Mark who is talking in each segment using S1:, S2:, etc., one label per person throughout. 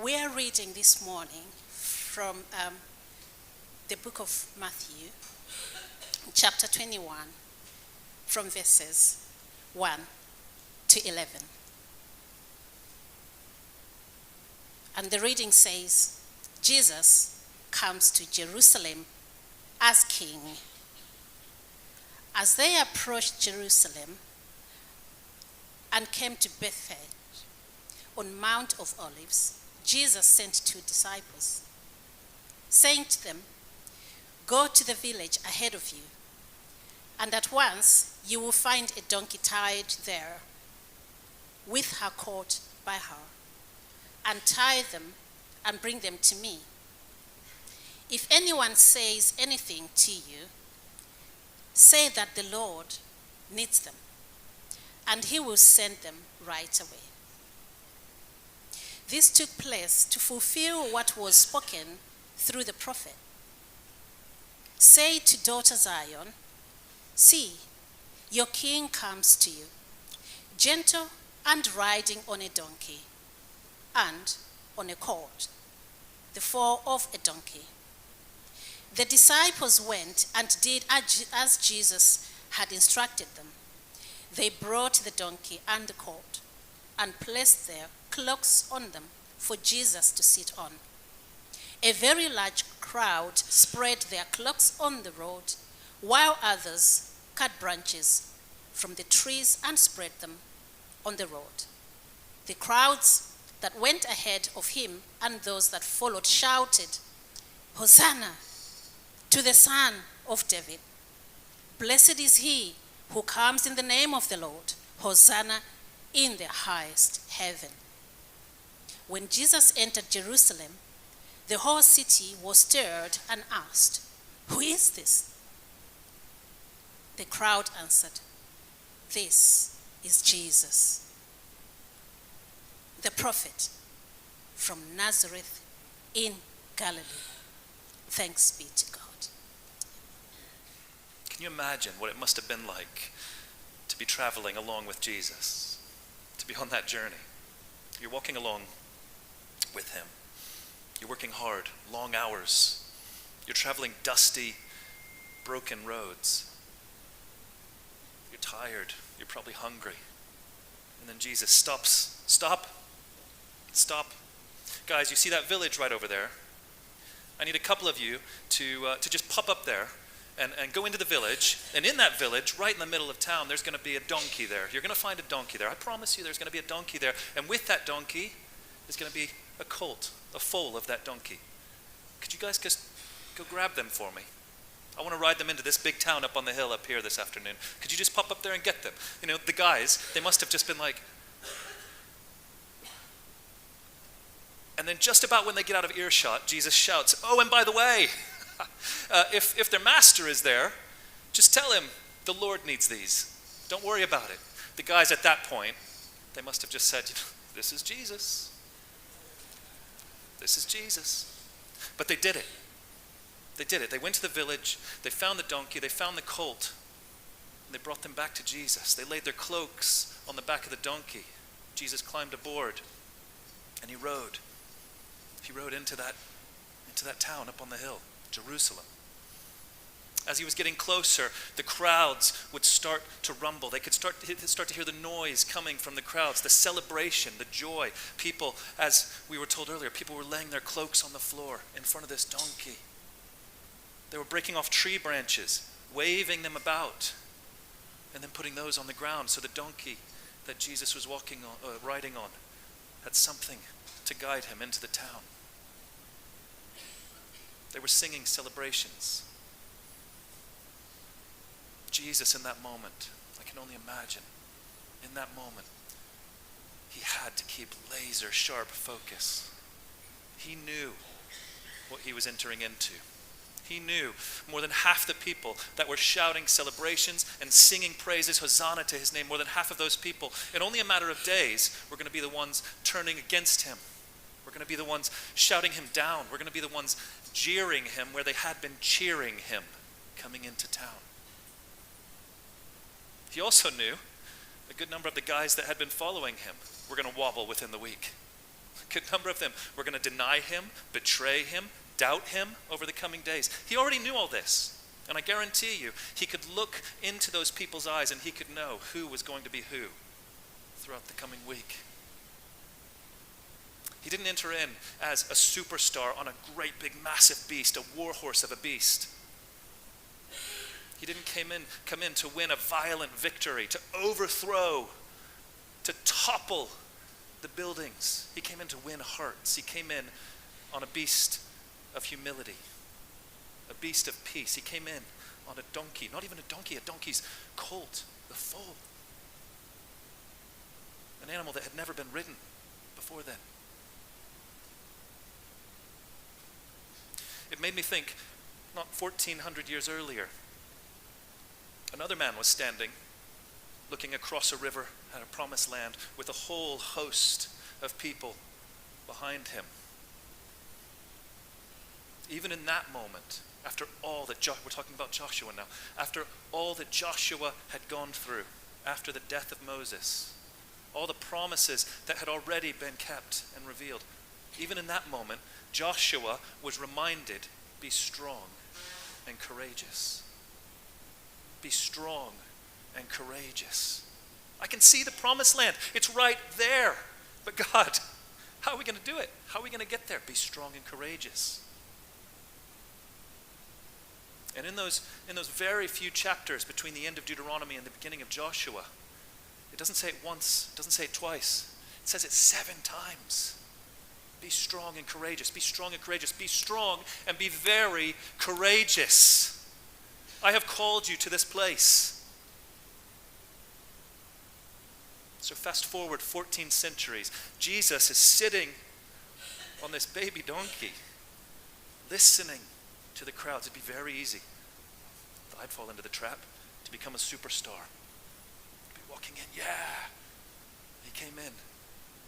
S1: We are reading this morning from the book of Matthew, chapter 21, from verses 1 to 11. And the reading says, Jesus comes to Jerusalem as king. As they approached Jerusalem and came to Bethphage on Mount of Olives, Jesus sent 2 disciples, saying to them, "Go to the village ahead of you, and at once you will find a donkey tied there, with her colt by her. Untie them and bring them to me. If anyone says anything to you, say that the Lord needs them, and he will send them right away." This took place to fulfill what was spoken through the prophet. "Say to daughter Zion, see, your king comes to you, gentle and riding on a donkey, and on a colt, the foal of a donkey." The disciples went and did as Jesus had instructed them. They brought the donkey and the colt and placed their cloaks on them for Jesus to sit on. A very large crowd spread their cloaks on the road, while others cut branches from the trees and spread them on the road. The crowds that went ahead of him and those that followed shouted, "Hosanna to the Son of David. Blessed is he who comes in the name of the Lord. Hosanna in the highest heaven." When Jesus entered Jerusalem, the whole city was stirred and asked, "Who is this?" The crowd answered, "This is Jesus, the prophet from Nazareth in Galilee." Thanks be to God.
S2: Can you imagine what it must have been like to be traveling along with Jesus, to be on that journey? You're walking along with him. You're working hard, long hours. You're traveling dusty, broken roads. You're tired. You're probably hungry. And then Jesus stops. Stop. Guys, you see that village right over there? I need a couple of you to just pop up there and go into the village. And in that village, right in the middle of town, there's going to be a donkey there. You're going to find a donkey there. I promise you there's going to be a donkey there. And with that donkey, there's going to be a colt, a foal of that donkey. Could you guys just go grab them for me? I want to ride them into this big town up on the hill up here this afternoon. Could you just pop up there and get them? You know, the guys, they must have just been like... And then just about when they get out of earshot, Jesus shouts, "Oh, and by the way, if their master is there, just tell him the Lord needs these. Don't worry about it." The guys at that point, they must have just said, "This is Jesus. This is Jesus." But they did it. They did it. They went to the village, they found the donkey, they found the colt, and they brought them back to Jesus. They laid their cloaks on the back of the donkey. Jesus climbed aboard, and he rode. He rode into that town up on the hill, Jerusalem. As he was getting closer, the crowds would start to rumble. They could start to hear the noise coming from the crowds, the celebration, the joy. People, as we were told earlier, people were laying their cloaks on the floor in front of this donkey. They were breaking off tree branches, waving them about, and then putting those on the ground so the donkey that Jesus was riding on had something to guide him into the town. They were singing celebrations. Jesus in that moment, I can only imagine, in that moment, he had to keep laser sharp focus. He knew what he was entering into. He knew more than half the people that were shouting celebrations and singing praises, Hosanna to his name, more than half of those people, in only a matter of days, were going to be the ones turning against him. We're going to be the ones shouting him down. We're going to be the ones jeering him where they had been cheering him coming into town. He also knew a good number of the guys that had been following him were going to wobble within the week. good number of them were going to deny him, betray him, doubt him over the coming days. He already knew all this. And I guarantee you, he could look into those people's eyes and he could know who was going to be who throughout the coming week. He didn't enter in as a superstar on a great big massive beast, a war horse of a beast. He didn't come in to win a violent victory, to overthrow, to topple the buildings. He came in to win hearts. He came in on a beast of humility, a beast of peace. He came in on a donkey, not even a donkey, a donkey's colt, the foal. An animal that had never been ridden before then. It made me think, not 1,400 years earlier, another man was standing, looking across a river at a promised land with a whole host of people behind him. Even in that moment, after all that we're talking about Joshua now, after all that Joshua had gone through, after the death of Moses, all the promises that had already been kept and revealed, even in that moment, Joshua was reminded, be strong and courageous. Be strong and courageous. I can see the promised land. It's right there. But God, how are we going to do it? How are we going to get there? Be strong and courageous. And in those very few chapters between the end of Deuteronomy and the beginning of Joshua, it doesn't say it once, it doesn't say it twice. It says it 7 times. Be strong and courageous. Be strong and courageous. Be strong and be very courageous. I have called you to this place. So fast forward 14 centuries. Jesus is sitting on this baby donkey, listening to the crowds. It'd be very easy. I'd fall into the trap to become a superstar. Be walking in, yeah. He came in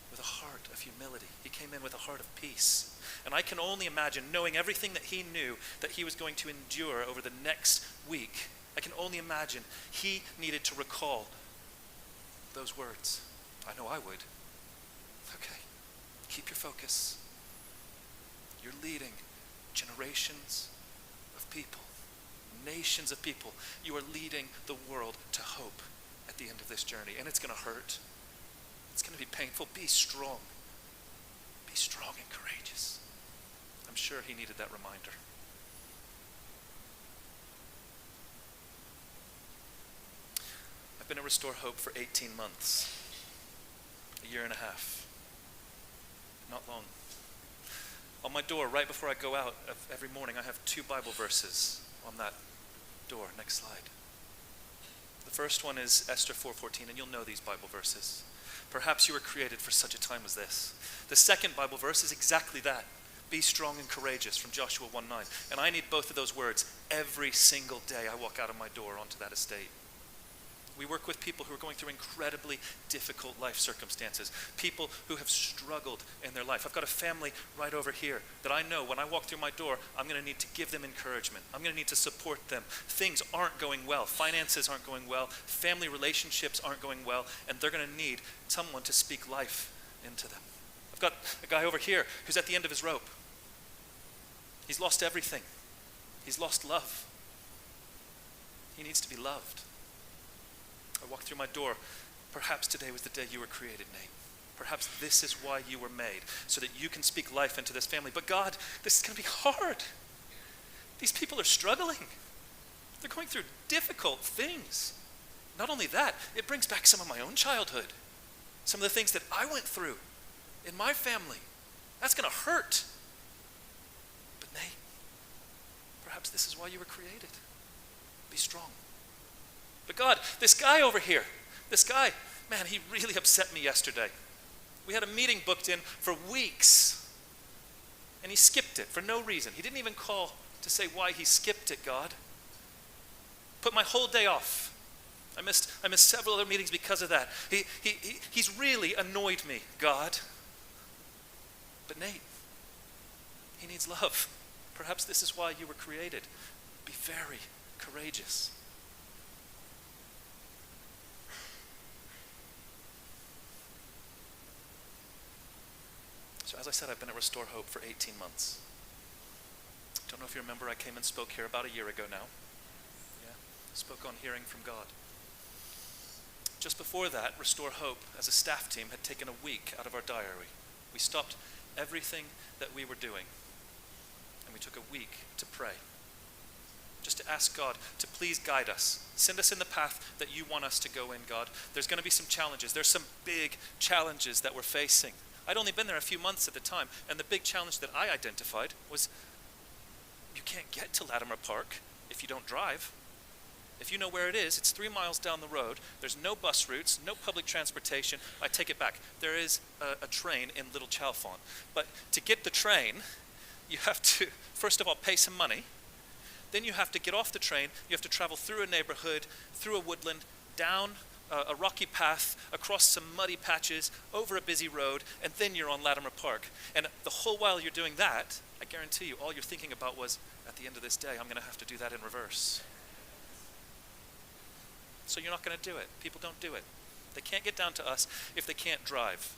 S2: with a heart of humility. He came in with a heart of peace. And I can only imagine, knowing everything that he knew that he was going to endure over the next week, I can only imagine he needed to recall those words. I know I would. Okay, keep your focus. You're leading generations of people, nations of people. You are leading the world to hope at the end of this journey. And it's going to hurt. It's going to be painful. Be strong. Be strong and courageous. I'm sure he needed that reminder. I've been at Restore Hope for 18 months. A year and a half. Not long. On my door, right before I go out every morning, I have 2 Bible verses on that door. Next slide. The first one is Esther 4:14, and you'll know these Bible verses. Perhaps you were created for such a time as this. The second Bible verse is exactly that. Be strong and courageous, from Joshua 1:9. And I need both of those words every single day I walk out of my door onto that estate. We work with people who are going through incredibly difficult life circumstances, people who have struggled in their life. I've got a family right over here that I know when I walk through my door, I'm going to need to give them encouragement. I'm going to need to support them. Things aren't going well. Finances aren't going well. Family relationships aren't going well. And they're going to need someone to speak life into them. I've got a guy over here who's at the end of his rope. He's lost everything. He's lost love. He needs to be loved. I walk through my door. Perhaps today was the day you were created, Nate. Perhaps this is why you were made, so that you can speak life into this family. But God, this is going to be hard. These people are struggling. They're going through difficult things. Not only that, it brings back some of my own childhood. Some of the things that I went through in my family. That's going to hurt. But Nate, perhaps this is why you were created. Be strong. But God, this guy over here, man, he really upset me yesterday. We had a meeting booked in for weeks, and he skipped it for no reason. He didn't even call to say why he skipped it, God. Put my whole day off. I missed several other meetings because of that. He's really annoyed me, God. But Nate, he needs love. Perhaps this is why you were created. Be very courageous. So as I said, I've been at Restore Hope for 18 months. Don't know if you remember, I came and spoke here about a year ago now. Yeah, spoke on hearing from God. Just before that, Restore Hope, as a staff team, had taken a week out of our diary. We stopped everything that we were doing, and we took a week to pray. Just to ask God to please guide us. Send us in the path that you want us to go in, God. There's going to be some challenges. There's some big challenges that we're facing. I'd only been there a few months at the time, and the big challenge that I identified was you can't get to Latimer Park if you don't drive. If you know where it is, it's 3 miles down the road. There's no bus routes, no public transportation. I take it back. There is a train in Little Chalfont. But to get the train, you have to, first of all, pay some money. Then you have to get off the train. You have to travel through a neighborhood, through a woodland, down a rocky path, across some muddy patches, over a busy road, and then you're on Latimer Park. And the whole while you're doing that, I guarantee you, all you're thinking about was, at the end of this day, I'm going to have to do that in reverse. So you're not going to do it. People don't do it. They can't get down to us if they can't drive.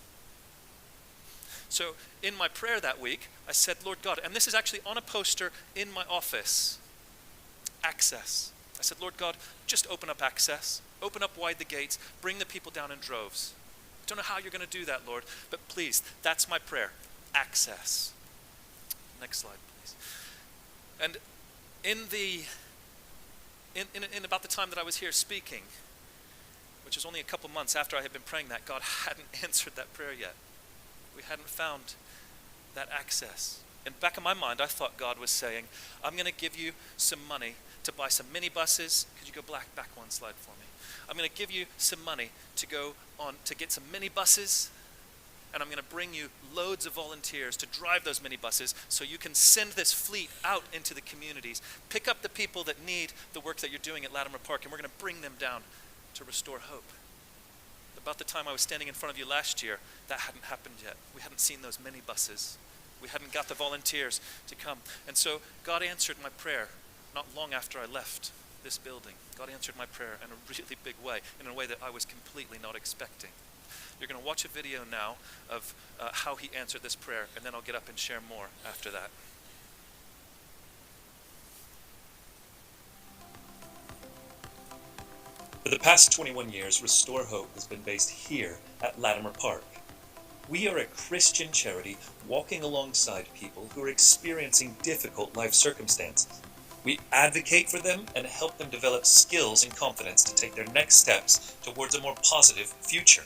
S2: So in my prayer that week, I said, Lord God, and this is actually on a poster in my office, access. I said, Lord God, just open up access. Open up wide the gates. Bring the people down in droves. I don't know how you're going to do that, Lord, but please, that's my prayer. Access. Next slide, please. And in about the time that I was here speaking, which was only a couple months after I had been praying that, God hadn't answered that prayer yet. We hadn't found that access. And back in my mind, I thought God was saying, I'm going to give you some money to buy some minibuses. Could you go back one slide for me? I'm going to give you some money to go on to get some minibuses, and I'm going to bring you loads of volunteers to drive those minibuses so you can send this fleet out into the communities, pick up the people that need the work that you're doing at Latimer Park, and we're going to bring them down to Restore Hope. About the time I was standing in front of you last year, that hadn't happened yet. We hadn't seen those minibuses. We hadn't got the volunteers to come. And so God answered my prayer not long after I left this building. God answered my prayer in a really big way, in a way that I was completely not expecting. You're going to watch a video now of how he answered this prayer, and then I'll get up and share more after that. For the past 21 years, Restore Hope has been based here at Latimer Park. We are a Christian charity walking alongside people who are experiencing difficult life circumstances. We advocate for them and help them develop skills and confidence to take their next steps towards a more positive future.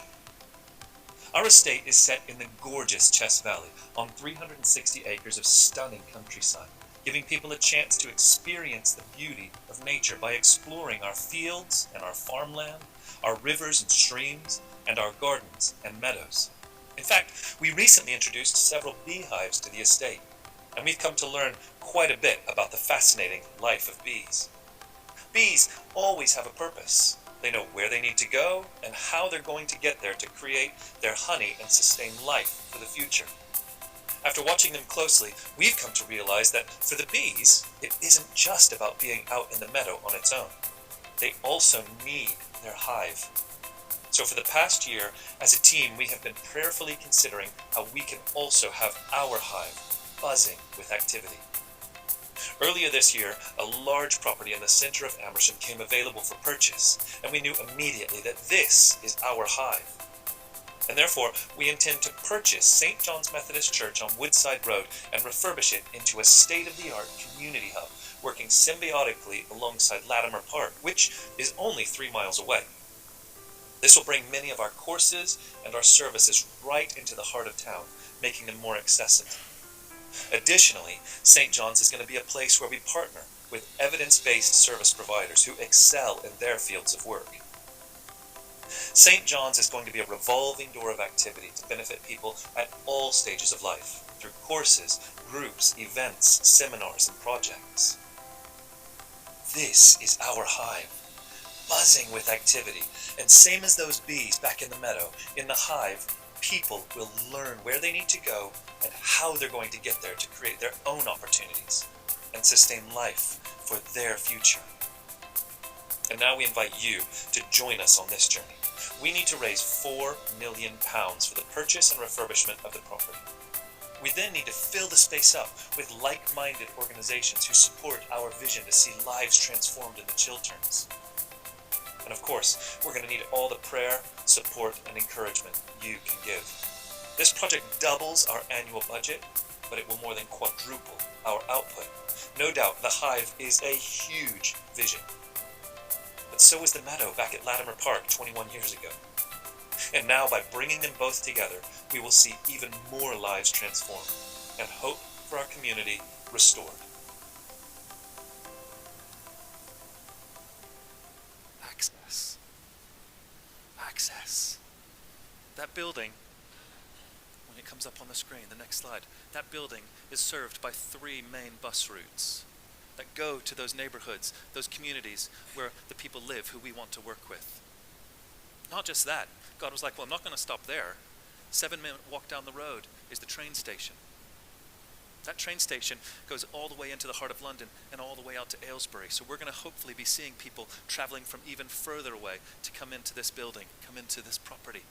S2: Our estate is set in the gorgeous Chess Valley on 360 acres of stunning countryside, giving people a chance to experience the beauty of nature by exploring our fields and our farmland, our rivers and streams, and our gardens and meadows. In fact, we recently introduced several beehives to the estate, and we've come to learn quite a bit about the fascinating life of bees. Bees always have a purpose. They know where they need to go and how they're going to get there to create their honey and sustain life for the future. After watching them closely, we've come to realize that for the bees, it isn't just about being out in the meadow on its own. They also need their hive. So for the past year, as a team, we have been prayerfully considering how we can also have our hive buzzing with activity. Earlier this year, a large property in the center of Amersham came available for purchase, and we knew immediately that this is our hive. And therefore, we intend to purchase St. John's Methodist Church on Woodside Road and refurbish it into a state-of-the-art community hub, working symbiotically alongside Latimer Park, which is only 3 miles away. This will bring many of our courses and our services right into the heart of town, making them more accessible. Additionally, St. John's is going to be a place where we partner with evidence-based service providers who excel in their fields of work. St. John's is going to be a revolving door of activity to benefit people at all stages of life, through courses, groups, events, seminars, and projects. This is our hive, buzzing with activity, and same as those bees back in the meadow, in the hive, people will learn where they need to go and how they're going to get there to create their own opportunities and sustain life for their future. And now we invite you to join us on this journey. We need to raise £4 million for the purchase and refurbishment of the property. We then need to fill the space up with like-minded organizations who support our vision to see lives transformed in the Chilterns. And of course, we're going to need all the prayer, support, and encouragement you can give. This project doubles our annual budget, but it will more than quadruple our output. No doubt, the Hive is a huge vision. But so is the Meadow back at Latimer Park 21 years ago. And now, by bringing them both together, we will see even more lives transformed and hope for our community restored. Access. Access. That building, when it comes up on the screen, the next slide, that building is served by 3 main bus routes that go to those neighborhoods, those communities where the people live who we want to work with. Not just that, God was like, well, I'm not going to stop there. 7-minute walk down the road is the train station. That train station goes all the way into the heart of London and all the way out to Aylesbury. So we're going to hopefully be seeing people traveling from even further away to come into this building, come into this property,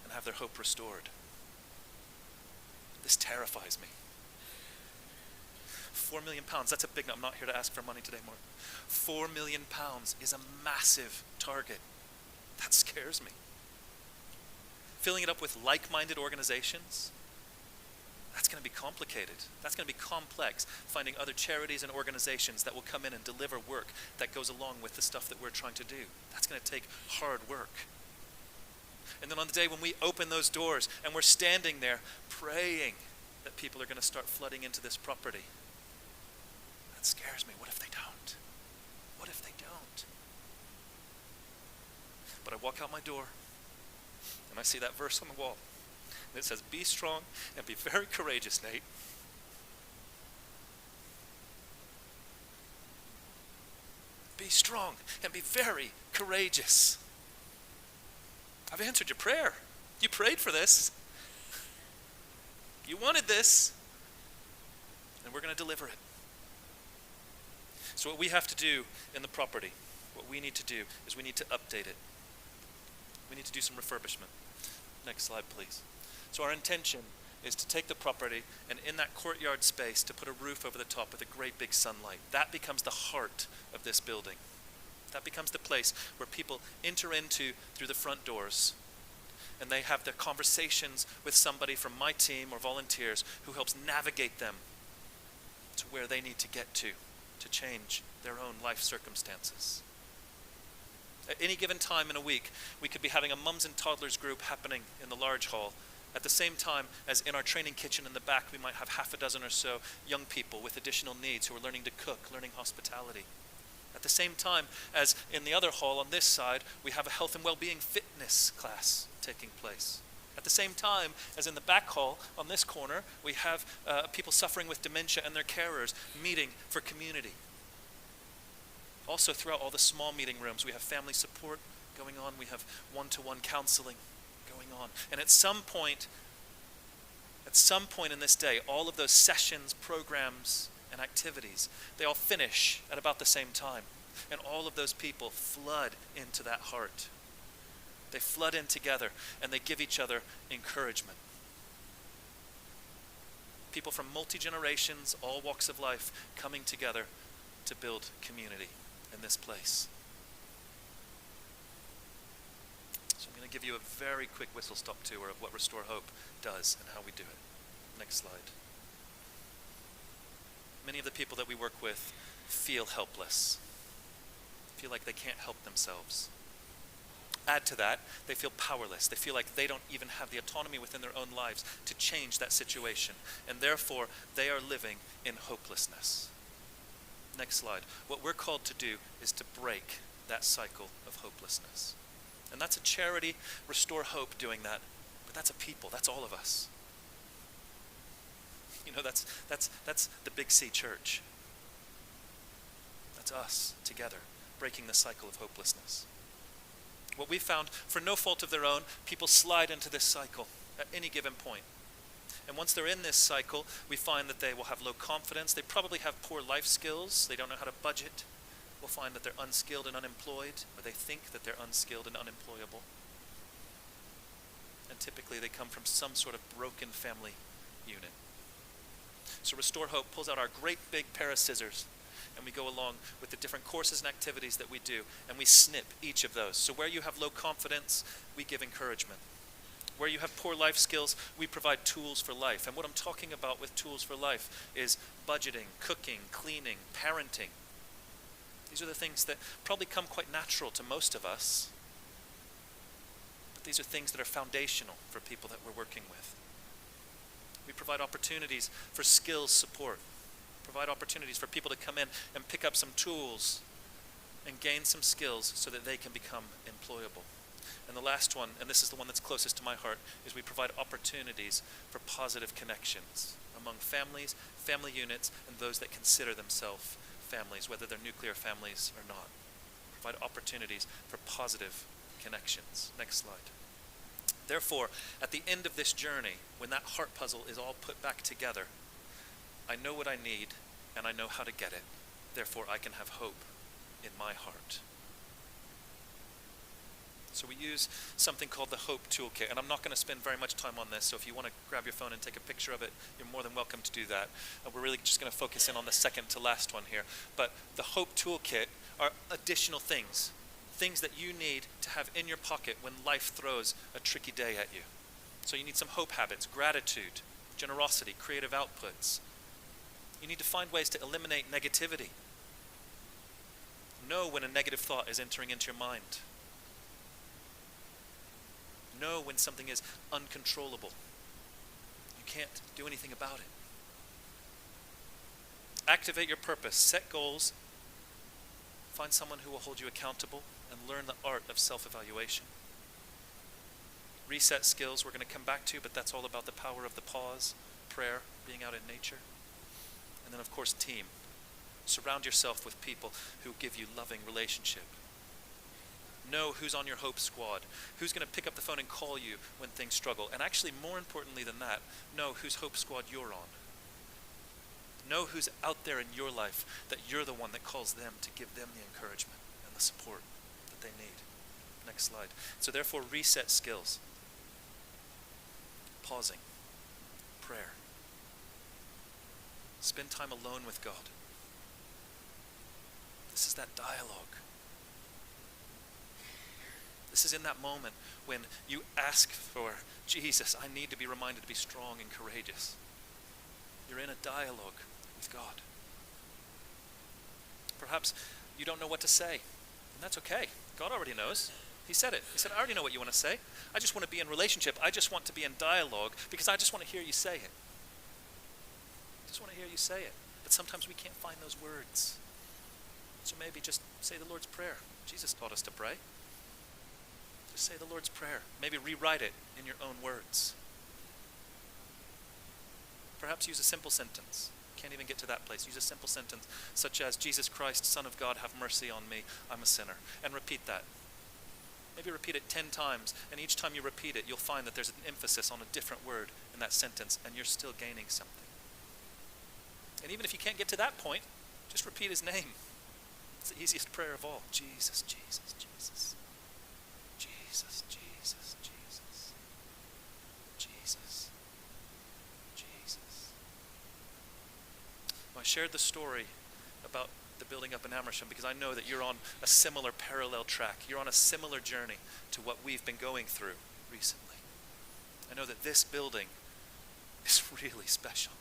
S2: and have their hope restored. This terrifies me. £4 million, that's a big number. I'm not here to ask for money today, Mark. £4 million is a massive target. That scares me. Filling it up with like-minded organizations, that's going to be complicated. That's going to be complex, finding other charities and organizations that will come in and deliver work that goes along with the stuff that we're trying to do. That's going to take hard work. And then on the day when we open those doors and we're standing there praying that people are going to start flooding into this property, that scares me. What if they don't? What if they don't? But I walk out my door and I see that verse on the wall. And it says, be strong and be very courageous, Nate. Be strong and be very courageous. I've answered your prayer. You prayed for this. You wanted this. And we're going to deliver it. So what we have to do in the property, what we need to do is we need to update it. We need to do some refurbishment. Next slide, please. So our intention is to take the property and in that courtyard space to put a roof over the top with a great big sunlight. That becomes the heart of this building. That becomes the place where people enter into through the front doors and they have their conversations with somebody from my team or volunteers who helps navigate them to where they need to get to change their own life circumstances. At any given time in a week, we could be having a mums and toddlers group happening in the large hall. At the same time as in our training kitchen in the back, we might have half a dozen or so young people with additional needs who are learning to cook, learning hospitality. At the same time as in the other hall on this side, we have a health and well-being fitness class taking place. At the same time as in the back hall on this corner, we have people suffering with dementia and their carers meeting for community. Also, throughout all the small meeting rooms, we have family support going on. We have one-to-one counseling going on. And at some point in this day, all of those sessions, programs, and activities, they all finish at about the same time. And all of those people flood into that heart. They flood in together, and they give each other encouragement. People from multi-generations, all walks of life, coming together to build community in this place. So I'm going to give you a very quick whistle-stop tour of what Restore Hope does and how we do it. Next slide. Many of the people that we work with feel helpless, feel like they can't help themselves. Add to that, they feel powerless. They feel like they don't even have the autonomy within their own lives to change that situation, and therefore they are living in hopelessness. Next slide. What we're called to do is to break that cycle of hopelessness. And that's a charity, Restore Hope, doing that. But that's a people. That's all of us. You know, that's the Big C Church. That's us together, breaking the cycle of hopelessness. What we found, for no fault of their own, people slide into this cycle at any given point. And once they're in this cycle, we find that they will have low confidence. They probably have poor life skills. They don't know how to budget. We'll find that they're unskilled and unemployed, or they think that they're unskilled and unemployable. And typically they come from some sort of broken family unit. So Restore Hope pulls out our great big pair of scissors, and we go along with the different courses and activities that we do, and we snip each of those. So where you have low confidence, we give encouragement. Where you have poor life skills, we provide tools for life. And what I'm talking about with tools for life is budgeting, cooking, cleaning, parenting. These are the things that probably come quite natural to most of us. But these are things that are foundational for people that we're working with. We provide opportunities for skills support. Provide opportunities for people to come in and pick up some tools and gain some skills so that they can become employable. And the last one, and this is the one that's closest to my heart, is we provide opportunities for positive connections among families, family units, and those that consider themselves families, whether they're nuclear families or not. Provide opportunities for positive connections. Next slide. Therefore, at the end of this journey, when that heart puzzle is all put back together, I know what I need and I know how to get it. Therefore, I can have hope in my heart. So we use something called the Hope Toolkit, and I'm not going to spend very much time on this, so if you want to grab your phone and take a picture of it, you're more than welcome to do that. We're really just going to focus in on the second to last one here. But the Hope Toolkit are additional things that you need to have in your pocket when life throws a tricky day at you. So you need some hope habits, gratitude, generosity, creative outputs. You need to find ways to eliminate negativity. Know when a negative thought is entering into your mind. Know when something is uncontrollable. You can't do anything about it. Activate your purpose. Set goals. Find someone who will hold you accountable and learn the art of self-evaluation. Reset skills we're going to come back to, but that's all about the power of the pause, prayer, being out in nature. And then of course team. Surround yourself with people who give you loving relationship. Know who's on your hope squad, who's going to pick up the phone and call you when things struggle. And actually, more importantly than that, know whose hope squad you're on. Know who's out there in your life that you're the one that calls them to give them the encouragement and the support that they need. Next slide. So therefore, reset skills. Pausing. Prayer. Spend time alone with God. This is that dialogue. This is in that moment when you ask for, Jesus, I need to be reminded to be strong and courageous. You're in a dialogue with God. Perhaps you don't know what to say, and that's okay. God already knows. He said it. He said, I already know what you want to say. I just want to be in relationship. I just want to be in dialogue because I just want to hear you say it. I just want to hear you say it. But sometimes we can't find those words. So maybe just say the Lord's Prayer. Jesus taught us to pray. Just say the Lord's Prayer. Maybe rewrite it in your own words. Perhaps use a simple sentence. Can't even get to that place. Use a simple sentence such as, Jesus Christ, Son of God, have mercy on me. I'm a sinner. And repeat that. Maybe repeat it 10 times. And each time you repeat it, you'll find that there's an emphasis on a different word in that sentence. And you're still gaining something. And even if you can't get to that point, just repeat his name. It's the easiest prayer of all. Jesus, Jesus, Jesus. Jesus, Jesus, Jesus. Jesus. Jesus. Well, I shared the story about the building up in Amersham because I know that you're on a similar parallel track. You're on a similar journey to what we've been going through recently. I know that this building is really special.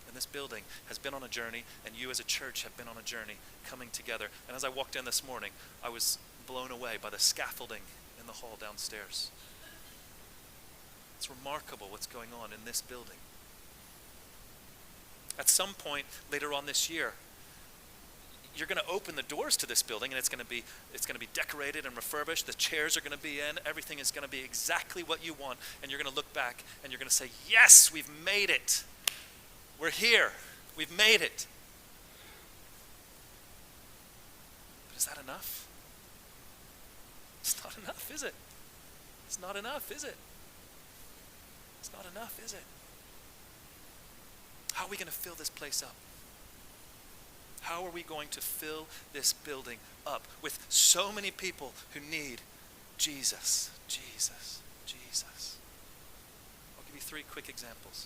S2: And this building has been on a journey, and you as a church have been on a journey coming together. And as I walked in this morning, I was blown away by the scaffolding in the hall downstairs. It's remarkable what's going on in this building. At some point later on this year, you're going to open the doors to this building, and it's going to be decorated and refurbished. The chairs are going to be in. Everything is going to be exactly what you want. And you're going to look back and you're going to say, yes, we've made it. We're here. We've made it. But is that enough? It's not enough, is it? It's not enough, is it? It's not enough, is it? How are we going to fill this place up? How are we going to fill this building up with so many people who need Jesus, Jesus, Jesus? I'll give you 3 quick examples.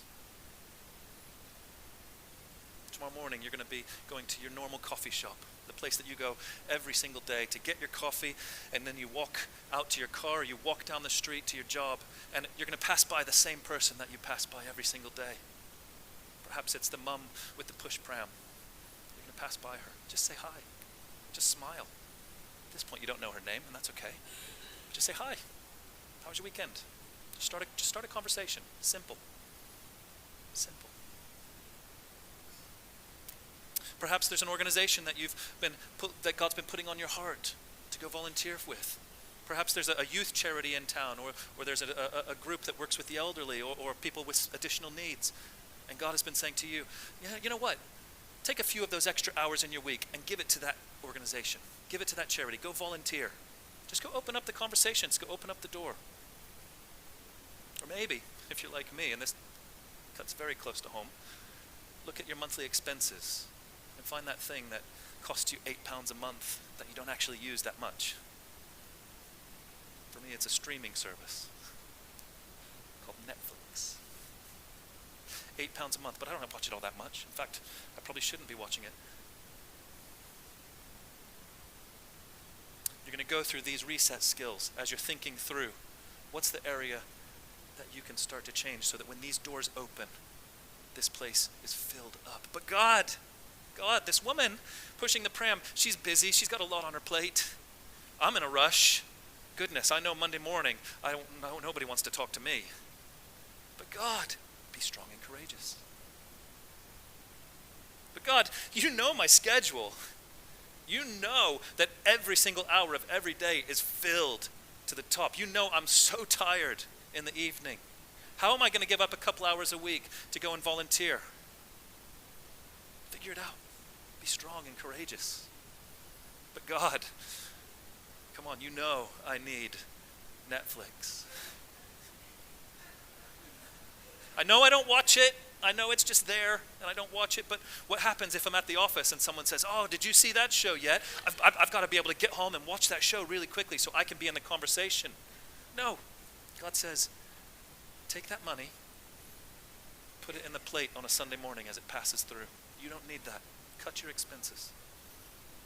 S2: Tomorrow morning, you're going to be going to your normal coffee shop, the place that you go every single day to get your coffee, and then you walk out to your car, or you walk down the street to your job, and you're going to pass by the same person that you pass by every single day. Perhaps it's the mum with the push pram. You're going to pass by her. Just say hi. Just smile. At this point, you don't know her name, and that's okay. Just say hi. How was your weekend? Just start a conversation. Simple. Simple. Perhaps there's an organization that that God's been putting on your heart to go volunteer with. Perhaps there's a youth charity in town, or there's a group that works with the elderly, or people with additional needs. And God has been saying to you, yeah, you know what? Take a few of those extra hours in your week and give it to that organization. Give it to that charity. Go volunteer. Just go open up the conversations. Go open up the door. Or maybe, if you're like me, and this cuts very close to home, look at your monthly expenses and find that thing that costs you £8 a month that you don't actually use that much. For me, it's a streaming service called Netflix. £8 a month, but I don't watch it all that much. In fact, I probably shouldn't be watching it. You're going to go through these reset skills as you're thinking through what's the area that you can start to change so that when these doors open, this place is filled up. But God, this woman pushing the pram, she's busy. She's got a lot on her plate. I'm in a rush. Goodness, I know Monday morning, nobody wants to talk to me. But God, be strong and courageous. But God, you know my schedule. You know that every single hour of every day is filled to the top. You know I'm so tired in the evening. How am I going to give up a couple hours a week to go and volunteer? Figure it out. Be strong and courageous. But God, come on, you know I need Netflix. I know I don't watch it. I know it's just there and I don't watch it, but what happens if I'm at the office and someone says, oh, did you see that show yet? I've got to be able to get home and watch that show really quickly so I can be in the conversation. No. God says, take that money, put it in the plate on a Sunday morning as it passes through. You don't need that. Cut your expenses.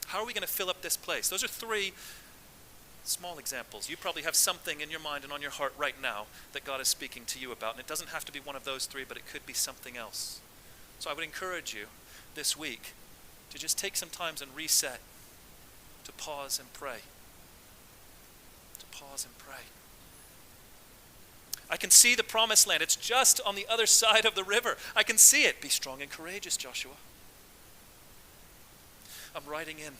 S2: How are we going to fill up this place? Those are 3 small examples. You probably have something in your mind and on your heart right now that God is speaking to you about. And it doesn't have to be one of those 3, but it could be something else. So I would encourage you this week to just take some time and reset, to pause and pray. To pause and pray. I can see the promised land. It's just on the other side of the river. I can see it. Be strong and courageous, Joshua. I'm riding in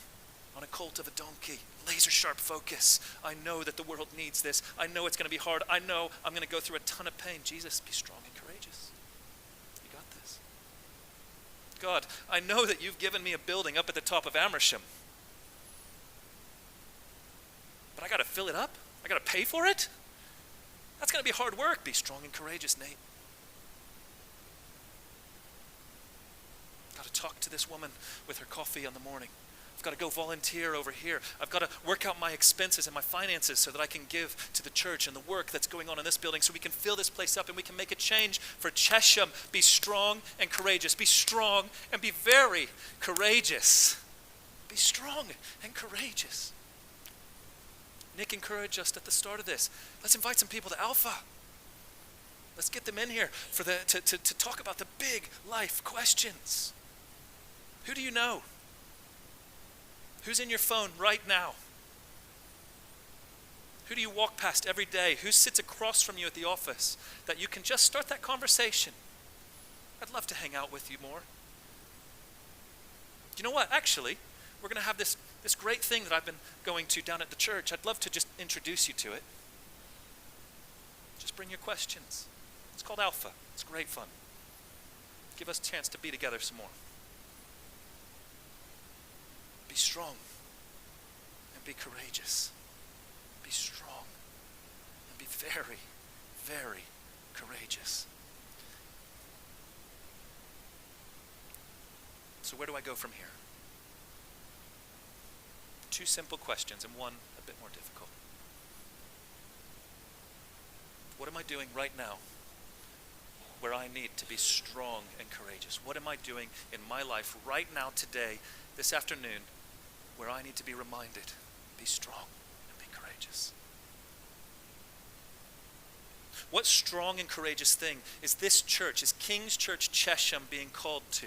S2: on a colt of a donkey. Laser sharp focus. I know that the world needs this. I know it's going to be hard. I know I'm going to go through a ton of pain. Jesus, be strong and courageous. You got this. God, I know that you've given me a building up at the top of Amersham. But I got to fill it up? I got to pay for it? That's going to be hard work. Be strong and courageous, Nate. I've got to talk to this woman with her coffee in the morning. I've got to go volunteer over here. I've got to work out my expenses and my finances so that I can give to the church and the work that's going on in this building so we can fill this place up and we can make a change for Chesham. Be strong and courageous. Be strong and be very courageous. Be strong and courageous. Nick encouraged us at the start of this. Let's invite some people to Alpha. Let's get them in here to talk about the big life questions. Who do you know? Who's in your phone right now? Who do you walk past every day? Who sits across from you at the office that you can just start that conversation? I'd love to hang out with you more. You know what? Actually, we're going to have this great thing that I've been going to down at the church. I'd love to just introduce you to it. Just bring your questions. It's called Alpha. It's great fun. Give us a chance to be together some more. Be strong and be courageous. Be strong and be very, very courageous. So where do I go from here? 2 simple questions and one a bit more difficult. What am I doing right now where I need to be strong and courageous? What am I doing in my life right now, today, this afternoon, where I need to be reminded, be strong and be courageous? What strong and courageous thing is this church, is King's Church Chesham being called to?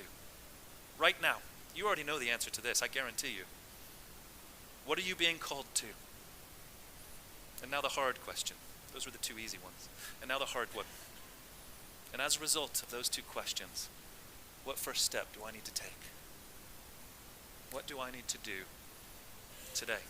S2: Right now. You already know the answer to this, I guarantee you. What are you being called to? And now the hard question. Those were the two easy ones. And now the hard one. And as a result of those two questions, what first step do I need to take? What do I need to do today?